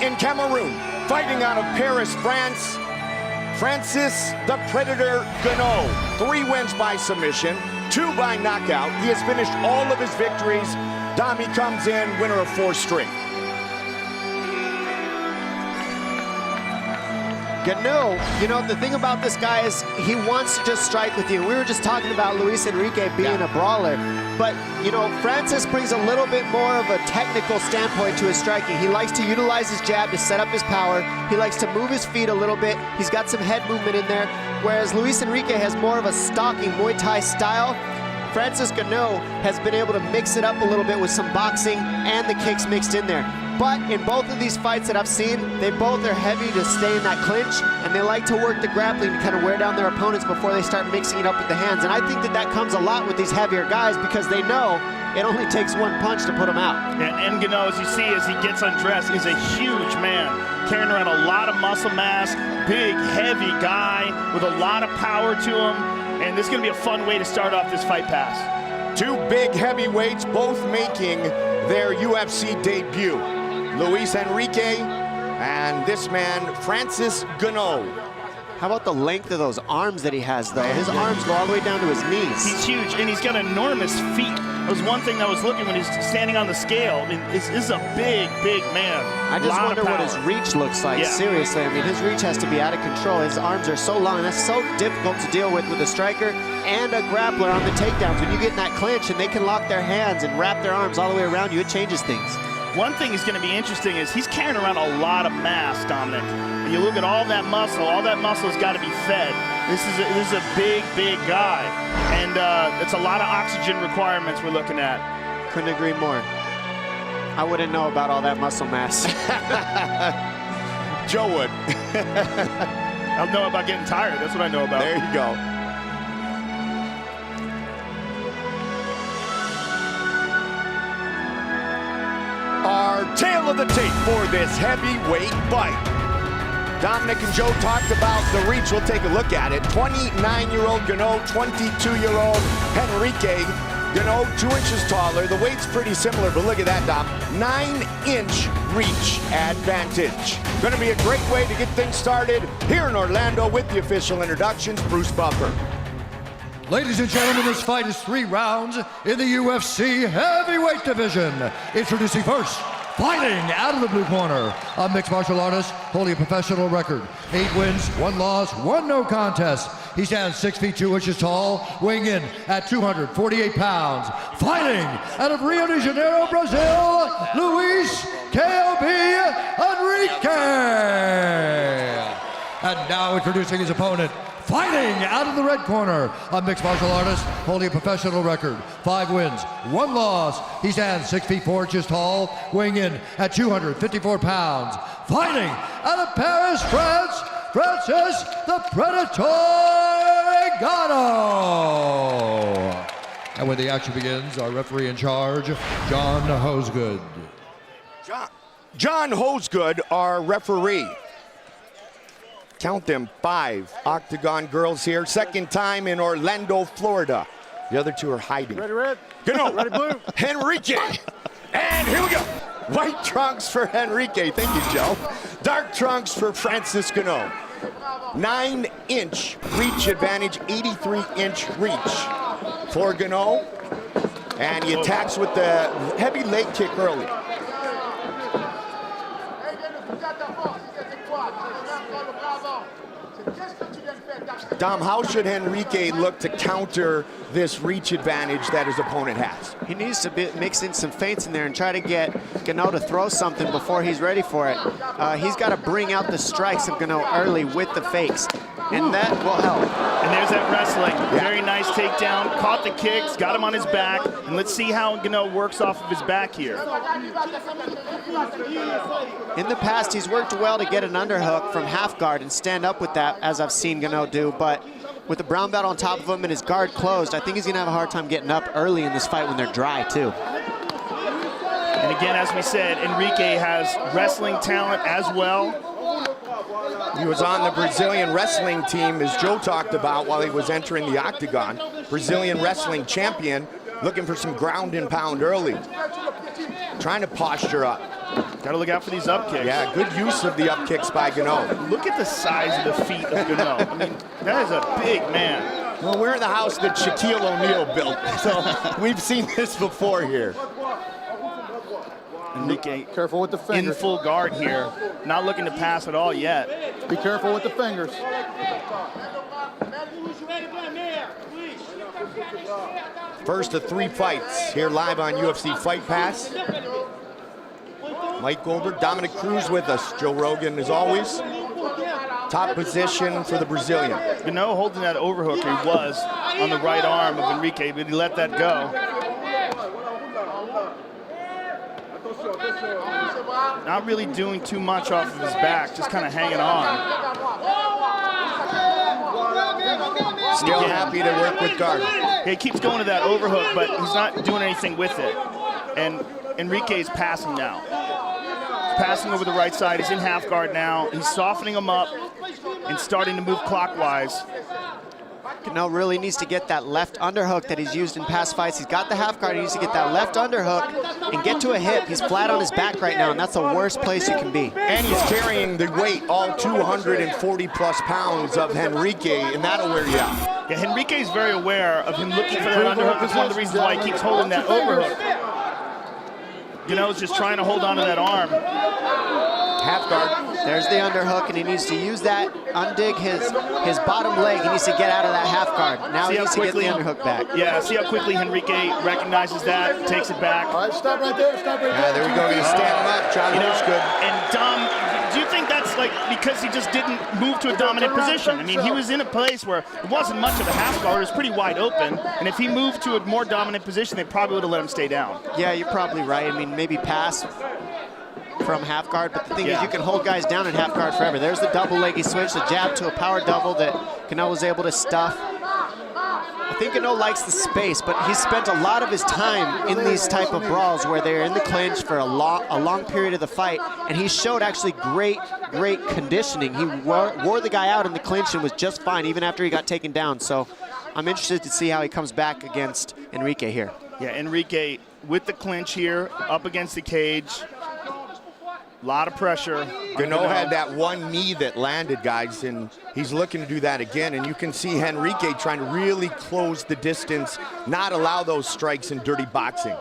in Cameroon, fighting out of Paris, France, Frensis the Predator Ngannou. 3 wins by submission, 2 by knockout. He has finished all of his victories. Dami comes in, winner of 4 straight. Ngannou, you know, the thing about this guy is he wants to just strike with you. We were just talking about Luis Enrique being a brawler, but, you know, Francis brings a little bit more of a technical standpoint to his striking. He likes to utilize his jab to set up his power. He likes to move his feet a little bit. He's got some head movement in there, whereas Luis Enrique has more of a stalking Muay Thai style. Francis Ngannou has been able to mix it up a little bit with some boxing and the kicks mixed in there. But in both of these fights that I've seen, they both are heavy to stay in that clinch, and they like to work the grappling to kind of wear down their opponents before they start mixing it up with the hands. And I think that that comes a lot with these heavier guys because they know it only takes 1 punch to put them out. And Ngannou, as you see, as he gets undressed, is a huge man, carrying around a lot of muscle mass, big, heavy guy with a lot of power to him. And this is going to be a fun way to start off this fight pass. 2 big heavyweights, both making their UFC debut. Luis Enrique and this man, Francis Ngannou. How about the length of those arms that he has, though? His arms go all the way down to his knees. He's huge, and he's got enormous feet. That was one thing that was looking when he's standing on the scale. I mean, this is a big, big man. I just wonder what his reach looks like, seriously. I mean, his reach has to be out of control. His arms are so long, and that's so difficult to deal with a striker and a grappler on the takedowns. When you get in that clinch and they can lock their hands and wrap their arms all the way around you, it changes things. One thing is going to be interesting is he's carrying around a lot of mass, Dominic. And you look at all that muscle's got to be fed. This is a big, big guy. And it's a lot of oxygen requirements we're looking at. Couldn't agree more. I wouldn't know about all that muscle mass. Joe would. I'll know about getting tired. That's what I know about. There you go. Our tail of the tape for this heavyweight fight. Dominic and Joe talked about the reach. We'll take a look at it. 29-year-old Ngannou, 22-year-old Henrique. Ngannou, 2 inches taller. The weight's pretty similar, but look at that, Dom. 9-inch reach advantage. Going to be a great way to get things started here in Orlando with the official introductions. Bruce Buffer. Ladies and gentlemen, this fight is 3 rounds in the UFC heavyweight division. Introducing first, fighting out of the blue corner, a mixed martial artist holding a professional record. 8 wins, 1 loss, 1 no contest. He stands 6 feet 2 inches tall, weighing in at 248 pounds. Fighting out of Rio de Janeiro, Brazil, Luis K.O.B. Enrique. And now introducing his opponent, fighting out of the red corner, a mixed martial artist holding a professional record. 5 wins, 1 loss. He stands 6 feet 4 inches tall, weighing in at 254 pounds. Fighting out of Paris, France, Francis the Predator Ngannou. And when the action begins, our referee in charge, John Hosegood. John Hosegood, our referee. Count them, 5 Octagon girls here. Second time in Orlando, Florida. The other 2 are hiding. Ready, red? Ngannou. Ready, blue? Henrique. And here we go. White trunks for Henrique. Thank you, Joe. Dark trunks for Francis Ngannou. 9-inch reach advantage, 83-inch reach for Ngannou. And he attacks with the heavy leg kick early. Dom, how should Henrique look to counter this reach advantage that his opponent has? He needs to mix in some feints in there and try to get Ngannou to throw something before he's ready for it. He's got to bring out the strikes of Ngannou early with the fakes, and that will help. And there's that wrestling. Very nice takedown. Caught the kicks, got him on his back, and let's see how Ngannou works off of his back here. In the past, he's worked well to get an underhook from half guard and stand up with that, as I've seen Ngannou do, but with the brown belt on top of him and his guard closed, I think he's going to have a hard time getting up early in this fight when they're dry, too. And again, as we said, Enrique has wrestling talent as well. He was on the Brazilian wrestling team, as Joe talked about, while he was entering the octagon. Brazilian wrestling champion, looking for some ground and pound early. Trying to posture up. Got to look out for these up kicks. Yeah, good use of the up kicks by Ngannou. Look at the size of the feet of Ngannou. I mean, that is a big man. Well, we're in the house that Shaquille O'Neal built, so we've seen this before here. Enrique, careful with the fingers. In full guard here, not looking to pass at all yet. Be careful with the fingers. First of 3 fights here live on UFC Fight Pass. Mike Goldberg, Dominic Cruz with us. Joe Rogan, as always. Top position for the Brazilian. Ngannou holding that overhook. He was on the right arm of Enrique, but he let that go. Not really doing too much off of his back, just kind of hanging on. Still happy to work with guard. He keeps going to that overhook, but he's not doing anything with it. And Enrique's passing now. He's passing over the right side. He's in half guard now. He's softening him up and starting to move clockwise. Ngannou really needs to get that left underhook that he's used in past fights. He's got the half guard. He needs to get that left underhook and get to a hip. He's flat on his back right now, and that's the worst place you can be. And he's carrying the weight, all 240+ pounds of Henrique, and that'll wear you out. Yeah, Henrique's very aware of him looking for that underhook. That's one of the reasons why he keeps holding that overhook. Nganou's just trying to hold on to that arm. Half guard. There's the underhook, and he needs to use that, undig his bottom leg. He needs to get out of that half guard. Now he needs to get the underhook back. Yeah, see how quickly Henrique recognizes that, takes it back. All right, stop right there, stop right there. There we go, he's standing up. John looks good. And Dom, do you think that's like because he just didn't move to a dominant position? I mean, he was in a place where it wasn't much of a half guard. It was pretty wide open. And if he moved to a more dominant position, they probably would have let him stay down. Yeah, you're probably right. I mean, maybe pass from half guard, but the thing is you can hold guys down in half guard forever. There's the double leg he switched, the jab to a power double that Ngannou was able to stuff. I think Ngannou likes the space, but he's spent a lot of his time in these type of brawls where they're in the clinch for a long period of the fight, and he showed actually great conditioning. He wore the guy out in the clinch and was just fine even after he got taken down. So I'm interested to see how he comes back against Enrique here. Yeah, Enrique with the clinch here, up against the cage. A lot of pressure. Ngannou had that one knee that landed, guys, and he's looking to do that again. And you can see Henrique trying to really close the distance, not allow those strikes in dirty boxing.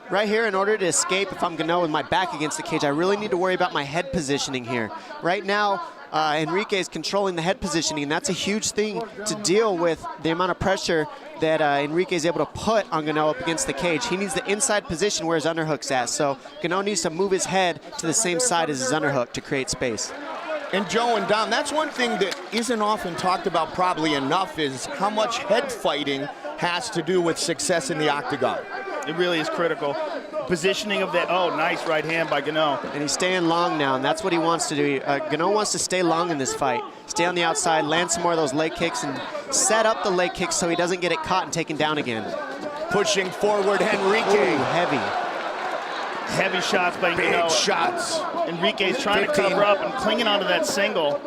Right here, in order to escape, if I'm Ngannou with my back against the cage, I really need to worry about my head positioning here. Right now, Enrique is controlling the head positioning, and that's a huge thing to deal with the amount of pressure that Enrique is able to put on Ngannou up against the cage. He needs the inside position where his underhook's at, so Ngannou needs to move his head to the same side as his underhook to create space. And Joe and Dom, that's one thing that isn't often talked about probably enough is how much head fighting has to do with success in the octagon. It really is critical. Positioning of that, oh, nice right hand by Ngannou. And he's staying long now, and that's what he wants to do. Ngannou wants to stay long in this fight. Stay on the outside, land some more of those leg kicks, and set up the leg kicks so he doesn't get it caught and taken down again. Pushing forward, Henrique. Ooh, heavy. Heavy shots by Ngannou. Big shots. Enrique's trying to cover up and clinging onto that single.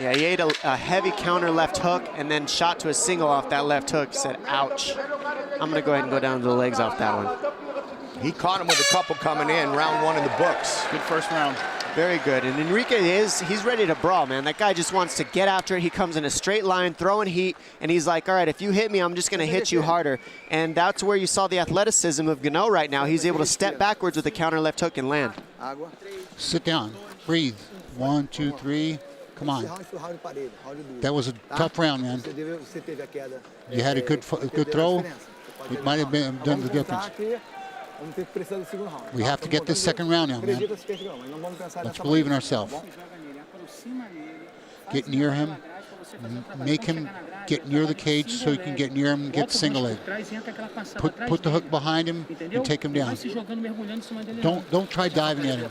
Yeah, he ate a heavy counter left hook and then shot to a single off that left hook. He said, ouch. I'm going to go ahead and go down to the legs off that one. He caught him with a couple coming in, round 1 in the books. Good first round. Very good. And Enrique he's ready to brawl, man. That guy just wants to get after it. He comes in a straight line, throwing heat, and he's like, all right, if you hit me, I'm just going to hit you harder. And that's where you saw the athleticism of Ngannou right now. He's able to step backwards with a counter left hook and land. Sit down, breathe. 1, 2, 3. Come on. That was a tough round, man. You had a good throw. It might have done the difference. We have to get this second round now, man. Let's believe in ourselves. Get near him. Make him get near the cage so you can get near him and get single leg. Put the hook behind him and take him down. Don't try diving at him.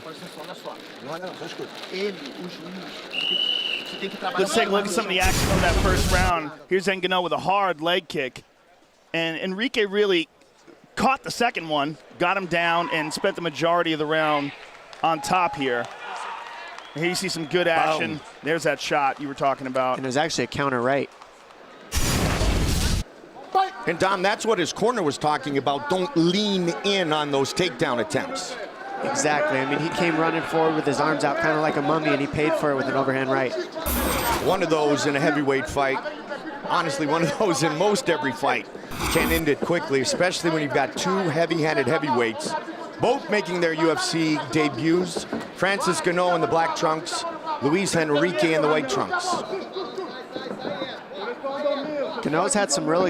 Let's take a look at some of the action from that first round. Here's Ngannou with a hard leg kick. And Enrique really caught the second one, got him down, and spent the majority of the round on top here. And here you see some good action. Boom. There's that shot you were talking about. And it was actually a counter right. And Dom, that's what his corner was talking about. Don't lean in on those takedown attempts. Exactly. I mean, he came running forward with his arms out kind of like a mummy, and he paid for it with an overhand right. One of those in a heavyweight fight, honestly, one of those in most every fight, can end it quickly, especially when you've got two heavy-handed heavyweights, both making their UFC debuts. Fränsiса Ngannu in the black trunks, Luis Henrique in the white trunks. Ngannu's had some real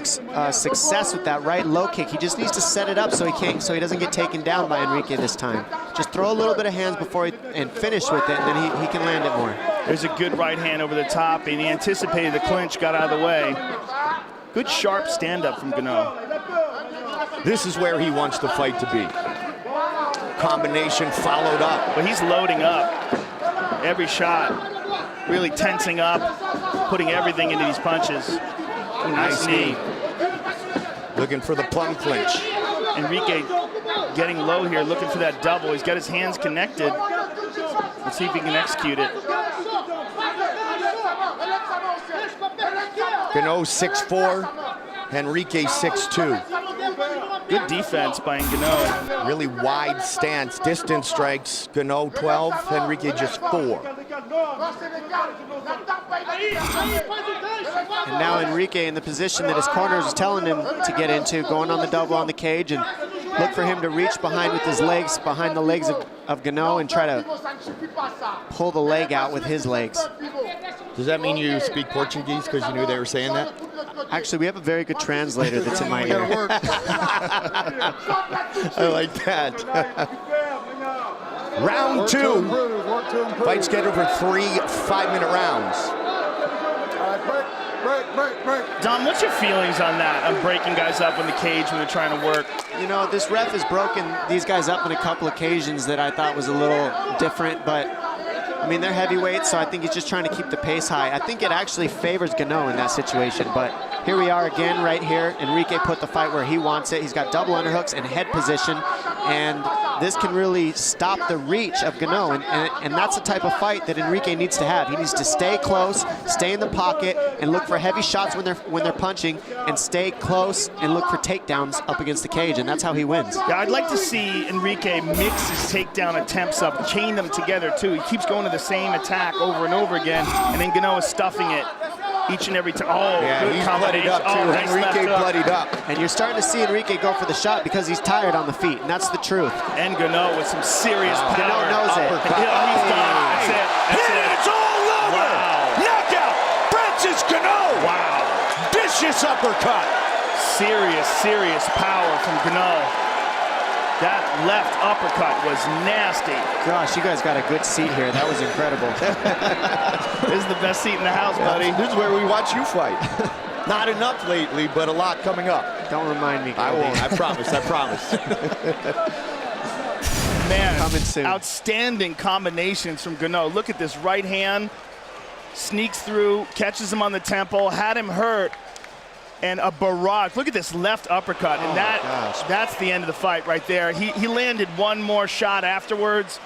success with that right low kick. He just needs to set it up so he doesn't get taken down by Henrique this time. Just throw a little bit of hands before and finish with it, and then he can land it more. There's a good right hand over the top, and he anticipated the clinch, got out of the way. Good sharp stand-up from Ngannu. This is where he wants the fight to be. Combination followed up. But he's loading up every shot, really tensing up, putting everything into these punches. Ooh, nice knee. Looking for the plum clinch. Henrique getting low here, looking for that double. He's got his hands connected. Let's see if he can execute it. Ngannu 6'4", Henrique 6'2". Good defense by Ngannu. Really wide stance, distance strikes. Ngannu 12, Henrique just 4. And now Henrique in the position that his corner is telling him to get into, going on the double on the cage, and look for him to reach behind with his legs, behind the legs of Ngannu, and try to pull the leg out with his legs. Does that mean you speak Portuguese because you knew they were saying that? Actually, we have a very good translator that's in my ear. I like that. Round 2. Fight scheduled for 3 5-minute rounds. Dom, what's your feelings on that, on breaking guys up in the cage when they're trying to work? You know, this ref has broken these guys up on a couple occasions that I thought was a little different, but I mean, they're heavyweights, so I think he's just trying to keep the pace high. I think it actually favors Ngannu in that situation, but here we are again right here. Henrique put the fight where he wants it. He's got double underhooks and head position, and this can really stop the reach of Ngannu, and that's the type of fight that Henrique needs to have. He needs to stay close, stay in the pocket, and look for heavy shots when they're punching, and stay close and look for takedowns up against the cage, and that's how he wins. Yeah, I'd like to see Henrique mix his takedown attempts up, chain them together too. He keeps going to the same attack over and over again, and then Ngannu is stuffing it each and every time. Oh, yeah, good he's combination. bloodied up too. Nice Henrique bloodied up. And you're starting to see Henrique go for the shot because he's tired on the feet, and that's the truth. And Ngannu with some serious power. Ngannu knows it. He's done. That's it. That's it. It's all over. Wow. Knockout. Fränsisa Ngannu. Wow. Vicious uppercut. Serious power from Ngannu. That left uppercut was nasty. Gosh, you guys got a good seat here. That was incredible. This is the best seat in the house, buddy. This is where we watch you fight. Not enough lately, but a lot coming up. Don't remind me. I won't. I promise. I promise. Man, coming soon. Outstanding combinations from Ngannu. Look at this right hand. Sneaks through, catches him on the temple, had him hurt. And a barrage. Look at this left uppercut, and that's the end of the fight right there. He landed one more shot afterwards,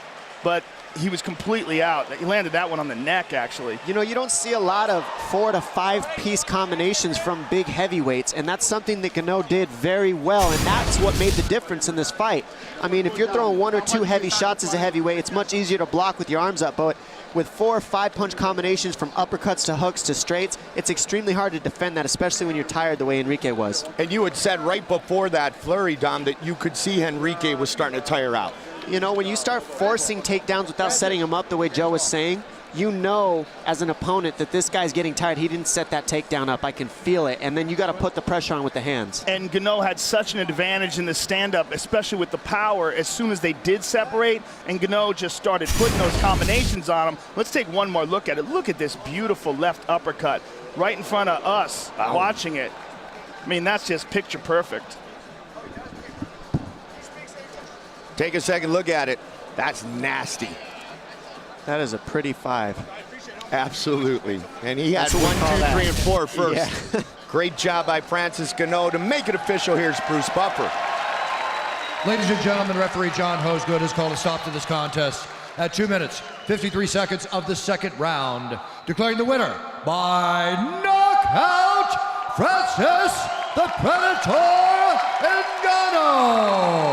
but he was completely out. He landed that one on the neck, actually. You know, you don't see a lot of 4 to 5 piece combinations from big heavyweights, and that's something that Ngannu did very well, and that's what made the difference in this fight. I mean, if you're throwing 1 or 2 heavy shots as a heavyweight, it's much easier to block with your arms up, but with 4 or 5 punch combinations from uppercuts to hooks to straights, it's extremely hard to defend that, especially when you're tired the way Henrique was. And you had said right before that flurry, Dom, that you could see Henrique was starting to tire out. You know, when you start forcing takedowns without setting them up the way Joe was saying, you know as an opponent that this guy's getting tired. He didn't set that takedown up. I can feel it. And then you got to put the pressure on with the hands. And Ngannu had such an advantage in the stand-up, especially with the power, as soon as they did separate, and Ngannu just started putting those combinations on him. Let's take one more look at it. Look at this beautiful left uppercut right in front of us watching it. I mean, that's just picture perfect. Take a second look at it. That's nasty. That is a pretty 5. Absolutely. And he had That's what we 1, call 2, that. 3, and 4 first. Yeah. Great job by Fränsisa Ngannu to make it official. Here's Bruce Buffer. Ladies and gentlemen, referee John Hosgood has called a stop to this contest at 2 minutes, 53 seconds of the second round, declaring the winner by knockout, Fränsisa the Predator Ngannu.